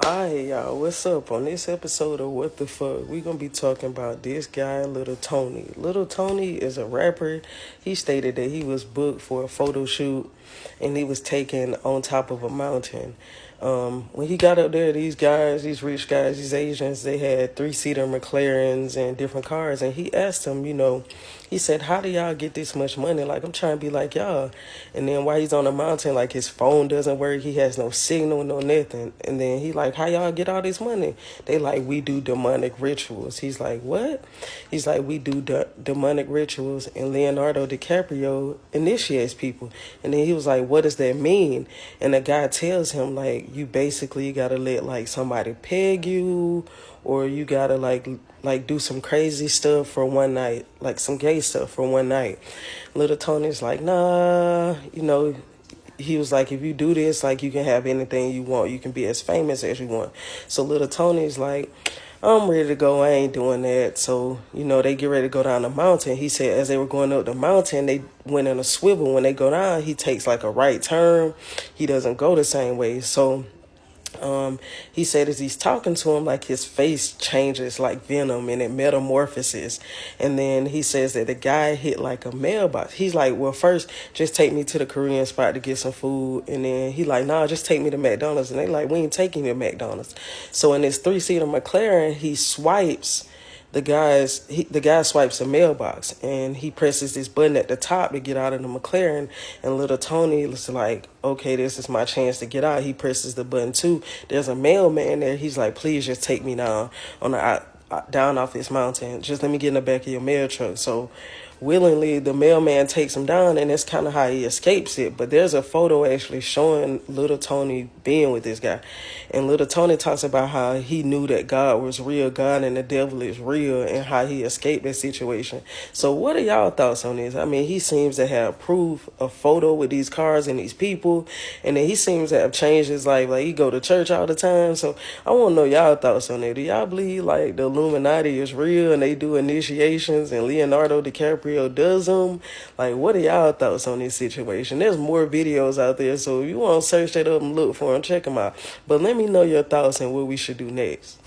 Alright, y'all, what's up? On this episode of What the Fuck, we gonna be talking about this guy, Little Tony. Little Tony is a rapper. He stated that he was booked for a photo shoot and he was taken on top of a mountain. When he got up there, these guys, these rich guys, these Asians, they had three-seater McLarens and different cars. And he asked them, he said, how do y'all get this much money? Like, I'm trying to be like y'all. And then while he's on the mountain, like, his phone doesn't work. He has no signal, no nothing. And then he like, how y'all get all this money? They like, we do demonic rituals. He's like, what? He's like, we do demonic rituals. And Leonardo DiCaprio initiates people. And then he was like, what does that mean? And the guy tells him, like, you basically gotta let, like, somebody peg you, or you gotta, like do some crazy stuff for one night, like some gay stuff for one night. Little Tony's like, nah, he was like, if you do this, like, you can have anything you want. You can be as famous as you want. So Little Tony's like, I'm ready to go. I ain't doing that. So, they get ready to go down the mountain. He said as they were going up the mountain, they went in a swivel. When they go down, he takes like a right turn. He doesn't go the same way. So he said as he's talking to him, like, his face changes like venom and it metamorphoses. And then he says that the guy hit like a mailbox. He's like, well, first just take me to the Korean spot to get some food. And then he like, nah, just take me to McDonald's. And they like, we ain't taking you to McDonald's. So in this three-seater McLaren, he swipes the guy swipes a mailbox and he presses this button at the top to get out of the McLaren. And Little Tony is like, okay, this is my chance to get out. He presses the button too. There's a mailman there. He's like, please just take me down down off this mountain. Just let me get in the back of your mail truck. So willingly, the mailman takes him down, and that's kind of how he escapes it. But there's a photo actually showing Little Tony being with this guy. And Little Tony talks about how he knew that God was real, God and the devil is real, and how he escaped that situation. So what are y'all thoughts on this? I mean, he seems to have proof, a photo with these cars and these people, and then he seems to have changed his life. Like, he go to church all the time. So I want to know y'all thoughts on it. Do y'all believe, like, the Illuminati is real and they do initiations and Leonardo DiCaprio does them? Like, what are y'all thoughts on this situation? There's more videos out there, so if you want to search that up and look for them, check them out. But let me know your thoughts and what we should do next.